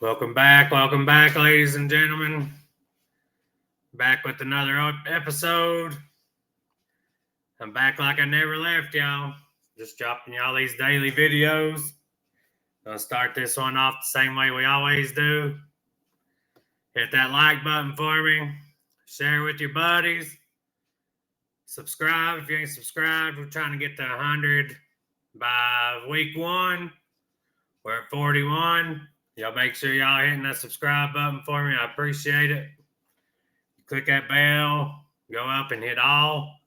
Welcome back, ladies and gentlemen. Back with another episode. I'm back like I never left, y'all. Just dropping y'all these daily videos. Gonna start this one off the same way we always do. Hit that like button for me. Share with your buddies. Subscribe if you ain't subscribed. We're trying to get to 100 by week 1. We're at 41. Y'all make sure y'all hitting that subscribe button for me. I appreciate it. Click that bell. Go up and hit all.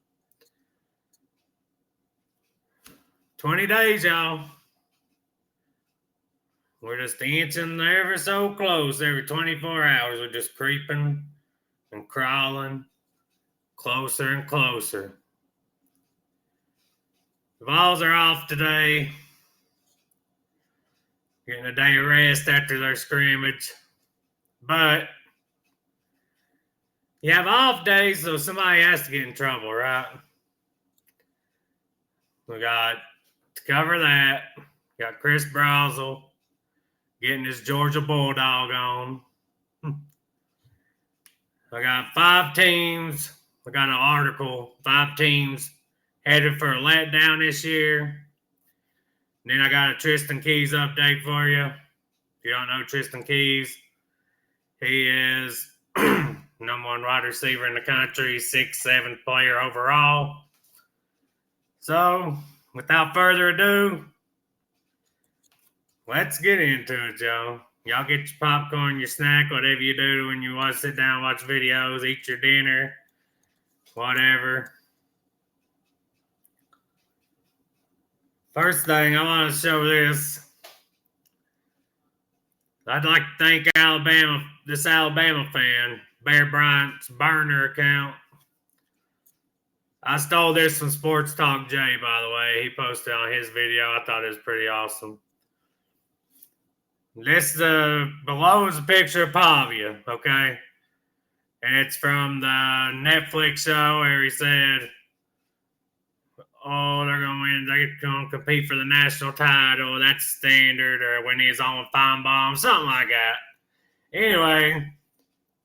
20 days, y'all. We're just inching ever so close. Every 24 hours, we're just creeping and crawling closer and closer. The Vols are off today. Getting a day of rest after their scrimmage. But you have off days, so somebody has to get in trouble, right? We got to cover that. Got Chris Brazzell getting his Georgia Bulldog on. I got 5 teams. I got an article. 5 teams headed for a letdown this year. And then I got a Tristan Keys update for you. If you don't know Tristan Keys, he is number 1 wide receiver in the country, 6'7" player overall. So, without further ado, let's get into it, y'all. Y'all get your popcorn, your snack, whatever you do when you want to sit down and watch videos, eat your dinner, whatever. First thing, I want to show this. I'd like to thank this Alabama fan, Bear Bryant's burner account. I stole this from Sports Talk Jay, by the way. He posted on his video. I thought it was pretty awesome. This below is a picture of Pavia, okay? And it's from the Netflix show where he said, oh, they're going to win. They're going to compete for the national title. That's standard. Or when he's on Feinbaum, something like that. Anyway,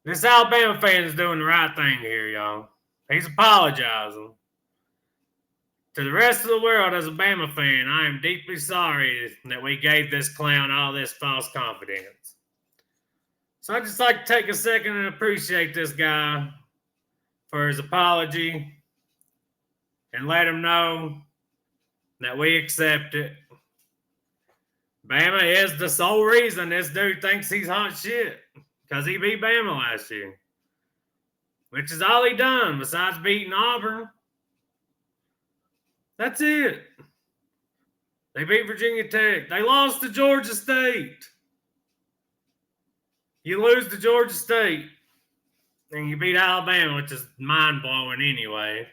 this Alabama fan is doing the right thing here, y'all. He's apologizing. To the rest of the world, as a Bama fan, I am deeply sorry that we gave this clown all this false confidence. So I'd just like to take a second and appreciate this guy for his apology and let him know that we accept it. Bama is the sole reason this dude thinks he's hot shit, because he beat Bama last year, which is all he done besides beating Auburn. That's it. They beat Virginia Tech. They lost to Georgia State. You lose to Georgia State, and you beat Alabama, which is mind-blowing anyway.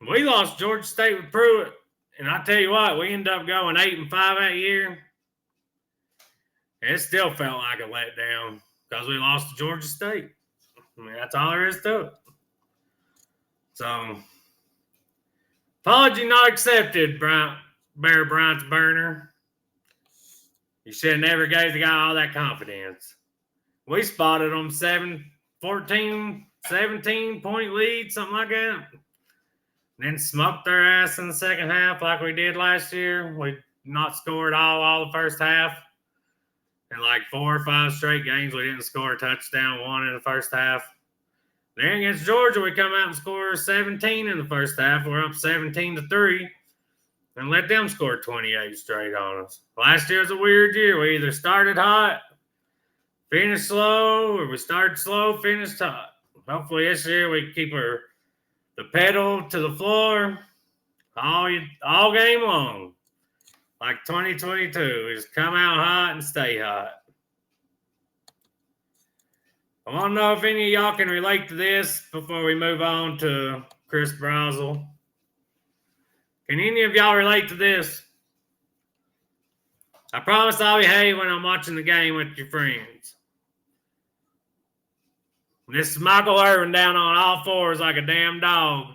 We lost Georgia State with Pruitt, and I tell you what, we ended up going 8-5 that year. It still felt like a letdown because we lost to Georgia State. I mean, that's all there is to it. So, apology not accepted, Bear Bryant's burner. You should have never gave the guy all that confidence. We spotted them 17-point lead, something like that. Then smoked their ass in the second half like we did last year. We not scored all the first half. In like 4 or 5 straight games, we didn't score a touchdown, 1 in the first half. Then against Georgia, we come out and score 17 in the first half. We're up 17-3 and let them score 28 straight on us. Last year was a weird year. We either started hot, finished slow, or we started slow, finished hot. Hopefully this year we keep the pedal to the floor all game long. Like 2022. We just come out hot and stay hot. I want to know if any of y'all can relate to this before we move on to Chris Brazzell. Can any of y'all relate to this? I promise I'll behave when I'm watching the game with your friends. This is Michael Irvin down on all fours like a damn dog.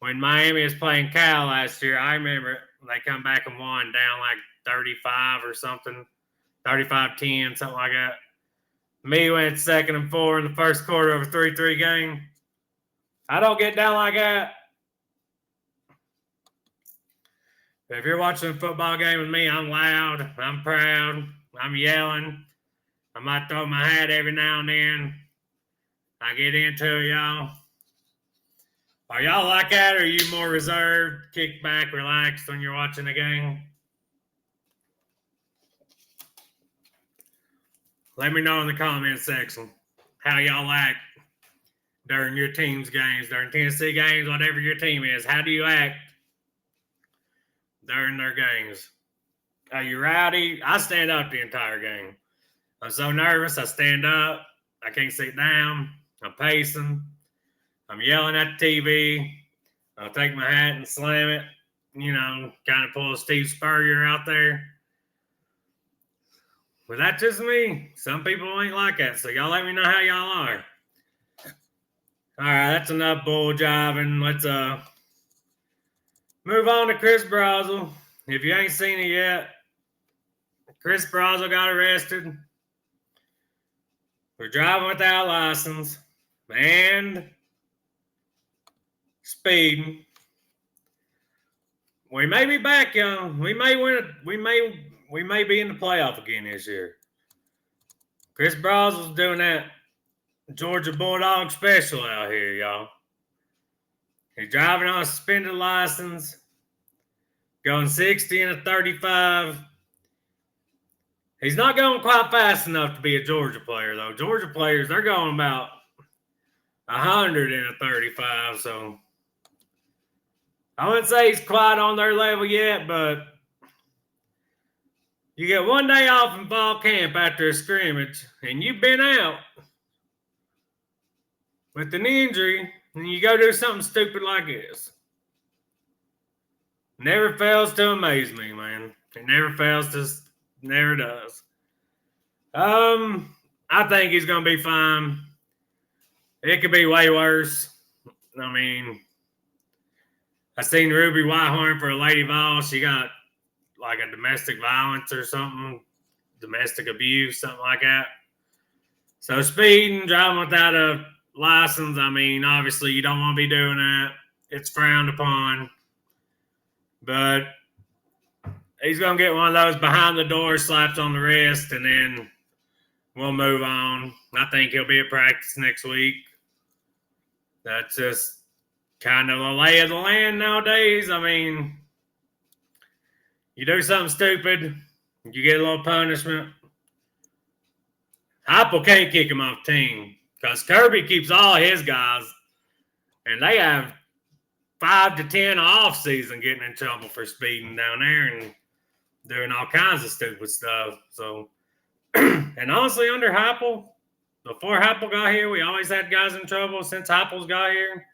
When Miami was playing Cal last year, I remember they come back and won down like 35 or something. 35-10, something like that. Me went 2nd and 4 in the first quarter of a 3-3 game. I don't get down like that. But if you're watching a football game with me, I'm loud, I'm proud, I'm yelling. I might throw my hat every now and then. I get into it, y'all. Are y'all like that, or are you more reserved, kick back, relaxed when you're watching the game? Let me know in the comment section how y'all act during your team's games, during Tennessee games, whatever your team is. How do you act during their games? Are you rowdy? I stand up the entire game. I'm so nervous, I stand up. I can't sit down. I'm pacing. I'm yelling at the TV. I'll take my hat and slam it. You know, kind of pull a Steve Spurrier out there. But that's just me. Some people ain't like that. So y'all let me know how y'all are. All right, that's enough bull jiving. Let's move on to Chris Brazzell. If you ain't seen it yet, Chris Brazzell got arrested for driving without license and speeding. We may be back, young. We may win it. We may be in the playoff again this year. Chris Brazzell's doing that Georgia Bulldog special out here, y'all. He's driving on a suspended license, going 60 and a 35. He's not going quite fast enough to be a Georgia player, though. Georgia players, they're going about 100 and a 35, so I wouldn't say he's quite on their level yet, but you get one day off in fall camp after a scrimmage, and you've been out with an injury, and you go do something stupid like this. Never fails to amaze me, man. It never fails to, never does. I think he's going to be fine. It could be way worse. I mean, I seen Ruby Whitehorn for a Lady Vol. She got like a domestic violence or something, domestic abuse, something like that. So speeding, driving without a license, I mean, obviously you don't want to be doing that. It's frowned upon. But he's going to get one of those behind the door slaps on the wrist, and then we'll move on. I think he'll be at practice next week. That's just kind of the lay of the land nowadays. I mean, you do something stupid, you get a little punishment. Heupel can't kick him off the team because Kirby keeps all his guys, and they have 5 to 10 off season getting in trouble for speeding down there and doing all kinds of stupid stuff. So, and honestly, under Heupel, before Heupel got here, we always had guys in trouble. Since Heupel's got here,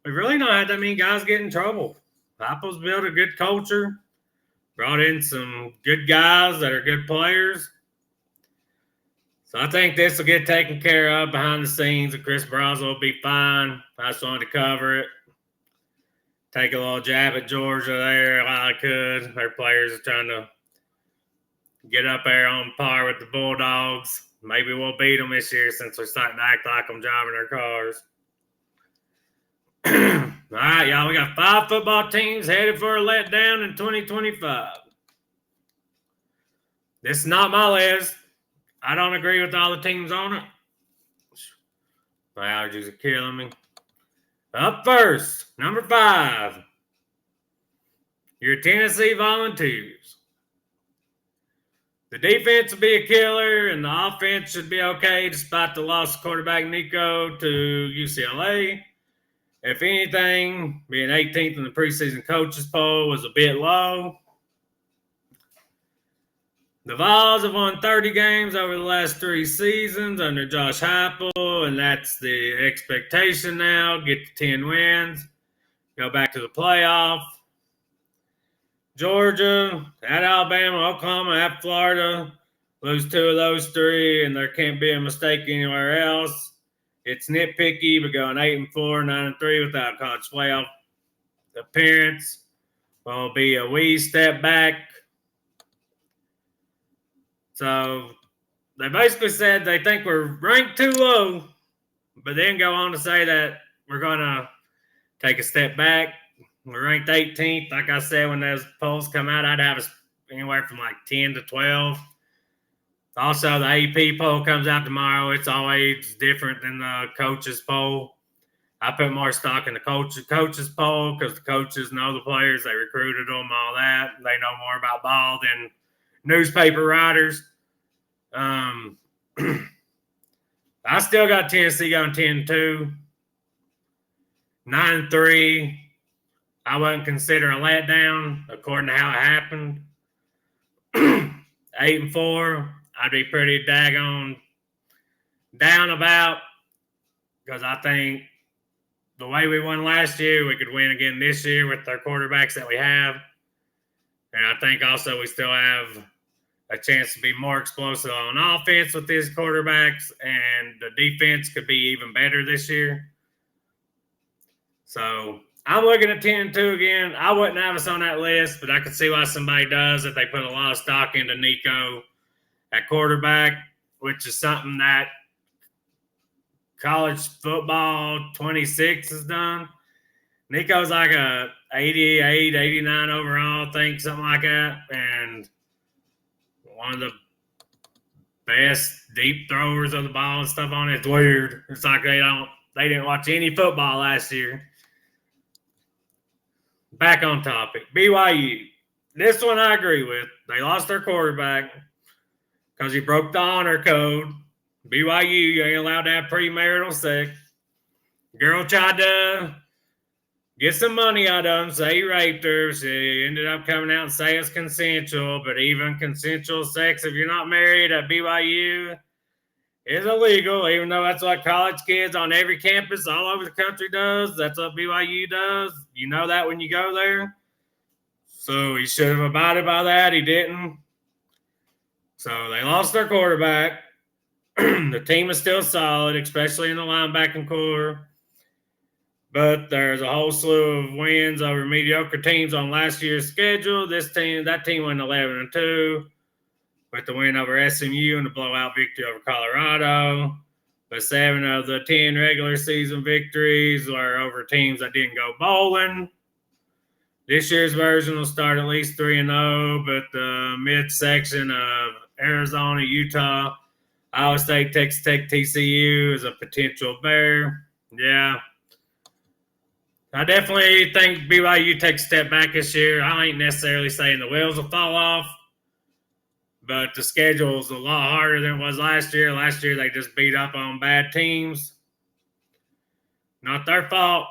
we've really not had that many guys get in trouble. Heupel's built a good culture, brought in some good guys that are good players. So I think this will get taken care of behind the scenes, and Chris Brazzell will be fine. I just wanted to cover it. Take a little jab at Georgia there while I could. Their players are trying to get up there on par with the Bulldogs. Maybe we'll beat them this year since we're starting to act like I'm driving their cars. All right, y'all. We got 5 football teams headed for a letdown in 2025. This is not my list. I don't agree with all the teams on it. My allergies are killing me. Up first, number 5, your Tennessee Volunteers. The defense will be a killer, and the offense should be okay despite the loss of quarterback Nico to UCLA. If anything, being 18th in the preseason coaches poll was a bit low. The Vols have won 30 games over the last 3 seasons under Josh Heupel, and that's the expectation now. Get to 10 wins, go back to the playoff. Georgia, at Alabama, Oklahoma, at Florida, lose 2 of those 3, and there can't be a mistake anywhere else. It's nitpicky, but going 8-4, 9-3 without a college playoff appearance will be a wee step back. So they basically said they think we're ranked too low, but then go on to say that we're going to take a step back. We're ranked 18th. Like I said, when those polls come out, I'd have us anywhere from like 10 to 12. Also, the AP poll comes out tomorrow. It's always different than the coaches poll. I put more stock in the coaches poll because the coaches know the players. They recruited them, all that. They know more about ball than newspaper writers. I still got Tennessee going 10-2. 9-3. I wouldn't consider a letdown according to how it happened. 8-4. I'd be pretty daggone down about because I think the way we won last year, we could win again this year with our quarterbacks that we have. And I think also we still have a chance to be more explosive on offense with these quarterbacks, and the defense could be even better this year. So I'm looking at 10-2 again. I wouldn't have us on that list, but I could see why somebody does if they put a lot of stock into Nico at quarterback, which is something that college football 26 has done. Nico's like a 88, 89 overall, I think, something like that. And one of the best deep throwers of the ball and stuff on it. It's weird. It's like they didn't watch any football last year. Back on topic. BYU. This one I agree with. They lost their quarterback because he broke the honor code. BYU, you ain't allowed to have premarital sex. Girl tried to get some money out of him, say he raped her. She ended up coming out and saying it's consensual, but even consensual sex, if you're not married at BYU, is illegal, even though that's what college kids on every campus all over the country does. That's what BYU does. You know that when you go there. So he should have abided by that. He didn't. So they lost their quarterback. The team is still solid, especially in the linebacking core. But there's a whole slew of wins over mediocre teams on last year's schedule. That team went 11-2 with the win over SMU and the blowout victory over Colorado. But 7 of the 10 regular season victories were over teams that didn't go bowling. This year's version will start at least 3-0, but the midsection of Arizona, Utah, Iowa State, Texas Tech, TCU is a potential bear. Yeah. I definitely think BYU takes a step back this year. I ain't necessarily saying the wheels will fall off, but the schedule is a lot harder than it was last year. Last year, they just beat up on bad teams. Not their fault.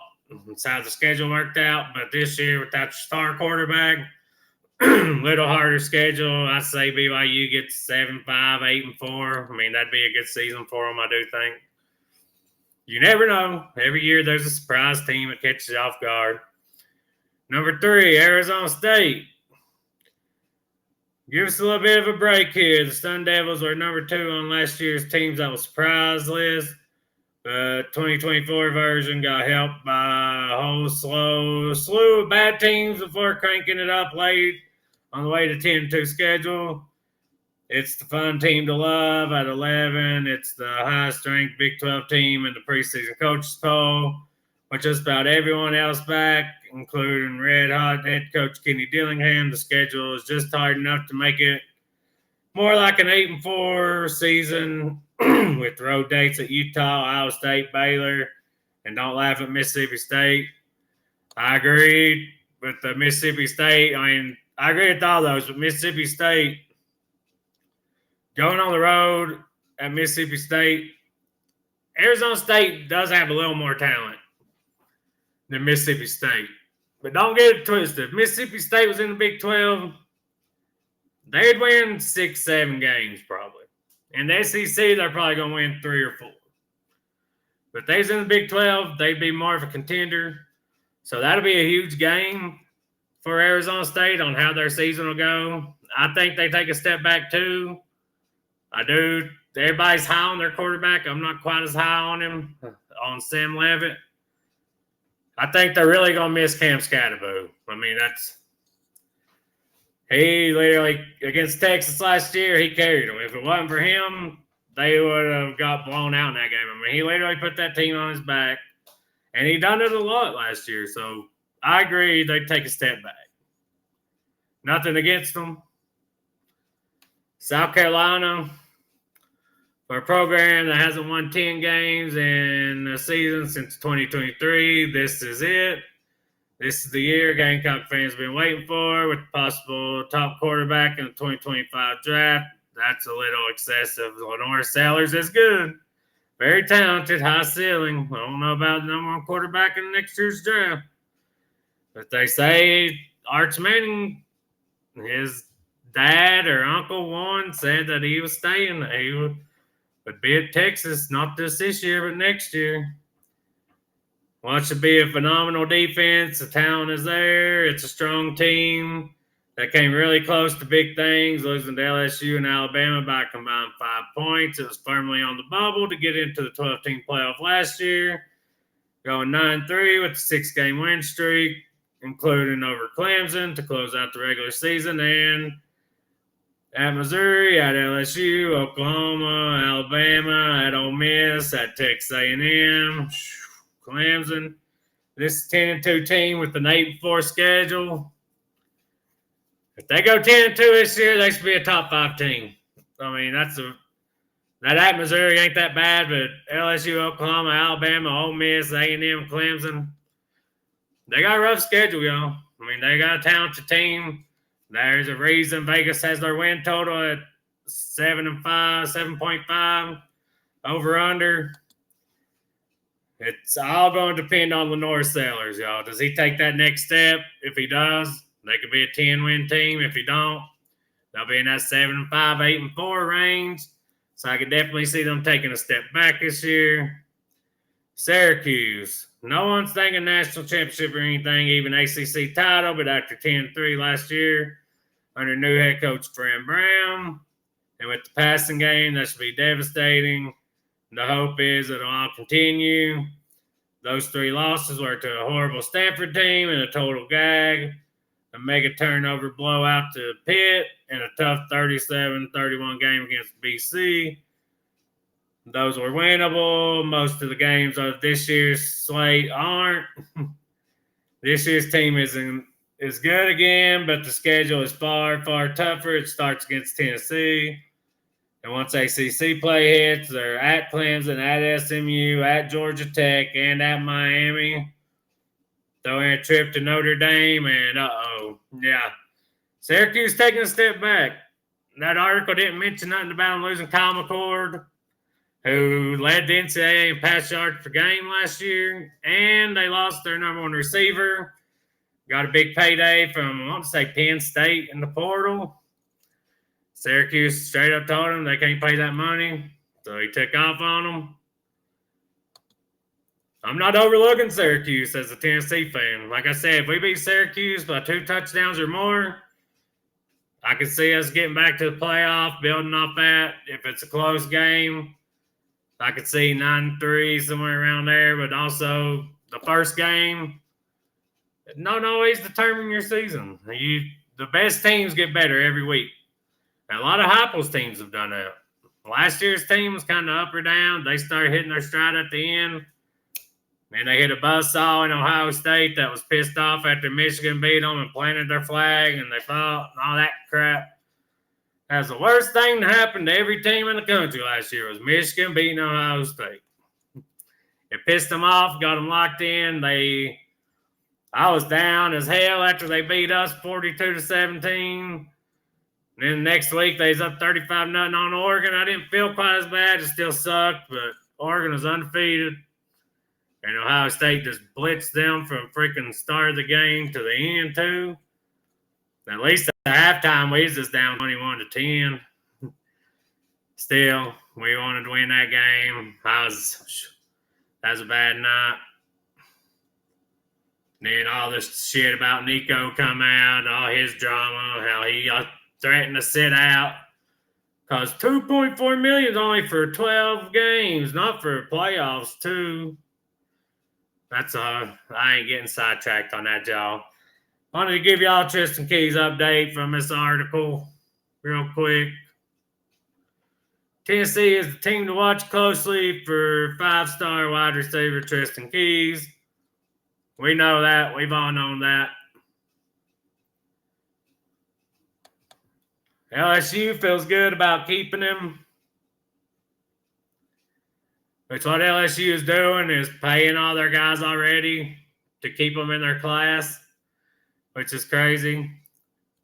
It's how the schedule worked out. But this year, without your star quarterback, little harder schedule. I say BYU gets 7-5, 8-4. I mean, that'd be a good season for them, I do think. You never know. Every year there's a surprise team that catches you off guard. Number 3, Arizona State. Give us a little bit of a break here. The Sun Devils were number 2 on last year's teams that was surprise list. The 2024 version got helped by a whole slew of bad teams before cranking it up late on the way to 10-2 schedule. It's the fun team to love at 11. It's the highest-ranked Big 12 team in the preseason coaches poll, with just about everyone else back, including red-hot head coach Kenny Dillingham. The schedule is just hard enough to make it more like an 8-4 season with road dates at Utah, Iowa State, Baylor, and don't laugh at Mississippi State. I agree with the Mississippi State. I mean, I agree with all those, but Mississippi State, going on the road at Mississippi State, Arizona State does have a little more talent than Mississippi State. But don't get it twisted. If Mississippi State was in the Big 12, they'd win 6-7 games probably. In the SEC, they're probably going to win 3 or 4. But if they was in the Big 12, they'd be more of a contender. So that'll be a huge game for Arizona State on how their season will go. I think they take a step back too. I do. Everybody's high on their quarterback. I'm not quite as high on him, on Sam Levitt. I think they're really going to miss Cam Scatterboo. I mean, He literally, against Texas last year, he carried them. If it wasn't for him, they would have got blown out in that game. I mean, he literally put that team on his back, and he done it a lot last year. So I agree they'd take a step back. Nothing against them. South Carolina, for a program that hasn't won 10 games in a season since 2023, this is it. This is the year Gamecock fans have been waiting for, with possible top quarterback in the 2025 draft. That's a little excessive. Lenore Sellers is good. Very talented, high ceiling. I don't know about the number one quarterback in next year's draft. But they say Arch Manning, his dad or uncle one, said that he was staying. He would be at Texas, not this year, but next year. Well, it should be a phenomenal defense. The talent is there. It's a strong team that came really close to big things, losing to LSU and Alabama by a combined 5 points. It was firmly on the bubble to get into the 12-team playoff last year, going 9-3 with a 6-game win streak, including over Clemson to close out the regular season, and at Missouri, at LSU, Oklahoma, Alabama, at Ole Miss, at Texas A&M, Clemson. This 10-2 team with an 8-4 schedule. If they go 10-2 this year, they should be a top 5 team. I mean, that at Missouri ain't that bad, but LSU, Oklahoma, Alabama, Ole Miss, A&M, Clemson, they got a rough schedule, y'all. I mean, they got a talented team. There's a reason Vegas has their win total at 7.5, over under. It's all going to depend on Lenore Sellers, y'all. Does he take that next step? If he does, they could be a 10-win team. If he don't, they'll be in that 7-5, 8-4 range. So I could definitely see them taking a step back this year. Syracuse. No one's thinking national championship or anything, even ACC title, but after 10-3 last year, under new head coach Fran Brown, and with the passing game, that should be devastating. The hope is it'll all continue. Those 3 losses were to a horrible Stanford team and a total gag, a mega turnover blowout to Pitt, and a tough 37-31 game against BC. Those were winnable. Most of the games of this year's slate aren't. This year's team is good again, but the schedule is far, far tougher. It starts against Tennessee. And once ACC play hits, they're at Clemson, at SMU, at Georgia Tech, and at Miami. Throw in a trip to Notre Dame, and yeah. Syracuse taking a step back. That article didn't mention nothing about them losing Kyle McCord, who led the NCAA in pass yards per game last year, and they lost their number 1 receiver. Got a big payday from, I want to say, Penn State in the portal. Syracuse straight up told him they can't pay that money, so he took off on them. I'm not overlooking Syracuse as a Tennessee fan. Like I said, if we beat Syracuse by 2 touchdowns or more, I can see us getting back to the playoff, building off that. If it's a close game, I could see 9-3, somewhere around there. But also, the first game, don't always determine your season. The best teams get better every week. And a lot of Heupel's teams have done that. Last year's team was kind of up or down. They started hitting their stride at the end. And they hit a buzzsaw in Ohio State that was pissed off after Michigan beat them and planted their flag, and they fought and all that crap. That's the worst thing that happened to every team in the country last year was Michigan beating Ohio State. It pissed them off, got them locked in. I was down as hell after they beat us 42-17. And then next week, they was up 35-0 on Oregon. I didn't feel quite as bad. It still sucked, but Oregon was undefeated. And Ohio State just blitzed them from freaking start of the game to the end, too. At least at halftime, we was just down 21-10. Still, we wanted to win that game. That was a bad night. Then all this shit about Nico come out, all his drama, how he threatened to sit out. Because $2.4 million is only for 12 games, not for playoffs, too. That's I ain't getting sidetracked on that, y'all. Wanted to give y'all Tristan Keys update from this article real quick. Tennessee is the team to watch closely for 5-star wide receiver Tristan Keys. We know that. We've all known that. LSU feels good about keeping him. It's what LSU is doing, is paying all their guys already to keep them in their class, which is crazy.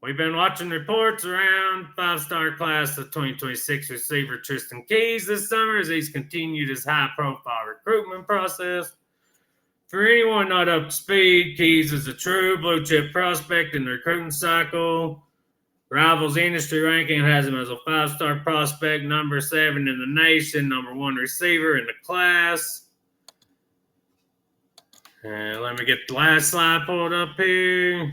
We've been watching reports around 5-star class of 2026 receiver Tristan Keys this summer as he's continued his high-profile recruitment process. For anyone not up to speed, Keys is a true blue-chip prospect in the recruiting cycle. Rivals industry ranking has him as a 5-star prospect, number 7 in the nation, number 1 receiver in the class. And let me get the last slide pulled up here.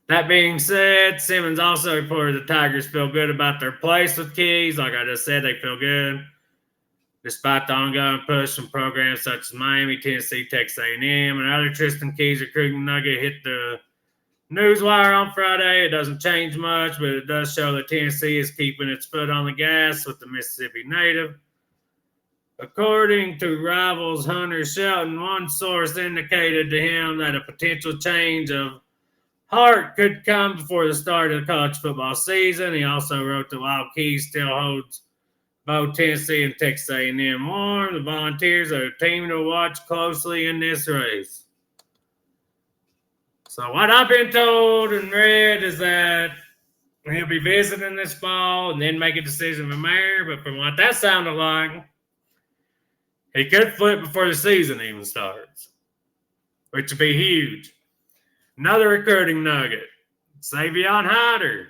That being said, Simmons also reported the Tigers feel good about their place with Keys. Like I just said, they feel good. Despite the ongoing push from programs such as Miami, Tennessee, Texas A&M, and other Tristan Keys recruiting nugget hit the newswire on Friday. It doesn't change much, but it does show that Tennessee is keeping its foot on the gas with the Mississippi native. According to Rivals Hunter Shelton, one source indicated to him that a potential change of heart could come before the start of the college football season. He also wrote that while Keys still holds both Tennessee and Texas A&M warm, the Volunteers are a team to watch closely in this race. So what I've been told and read is that he'll be visiting this fall and then make a decision from there. But from what that sounded like, he could flip before the season even starts, which would be huge. Another recruiting nugget, Savion Hyder.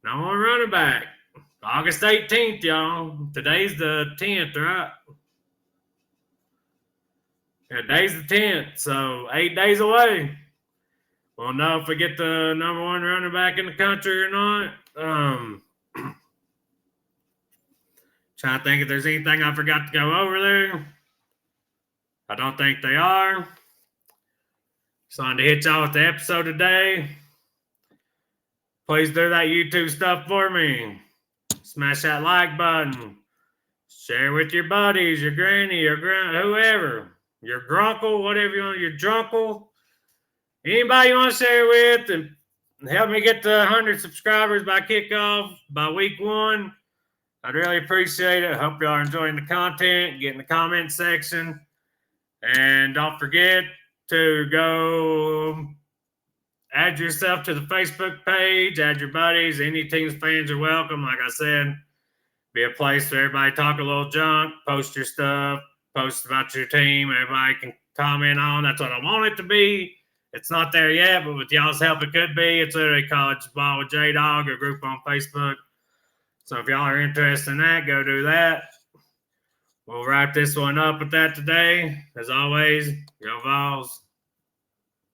No more running back. August 18th, y'all. Today's the 10th, right? Yeah, today's the 10th, so 8 days away. We'll know if we get the number 1 running back in the country or not. Trying to think if there's anything I forgot to go over there. I don't think they are. Just wanted to hit y'all with the episode today. Please do that YouTube stuff for me. Smash that like button. Share with your buddies, your granny, your whoever. Your grunkle, whatever you want, your drunkle. Anybody you want to share with and help me get to 100 subscribers by kickoff by week 1. I'd really appreciate it. I hope y'all are enjoying the content. Get in the comment section. And don't forget to go add yourself to the Facebook page. Add your buddies. Any team's fans are welcome. Like I said, be a place where everybody talk a little junk. Post your stuff. Post about your team. Everybody can comment on. That's what I want it to be. It's not there yet, but with y'all's help, it could be. It's literally College Ball with J-Dog, a group on Facebook. So if y'all are interested in that, go do that. We'll wrap this one up with that today. As always, go Vols.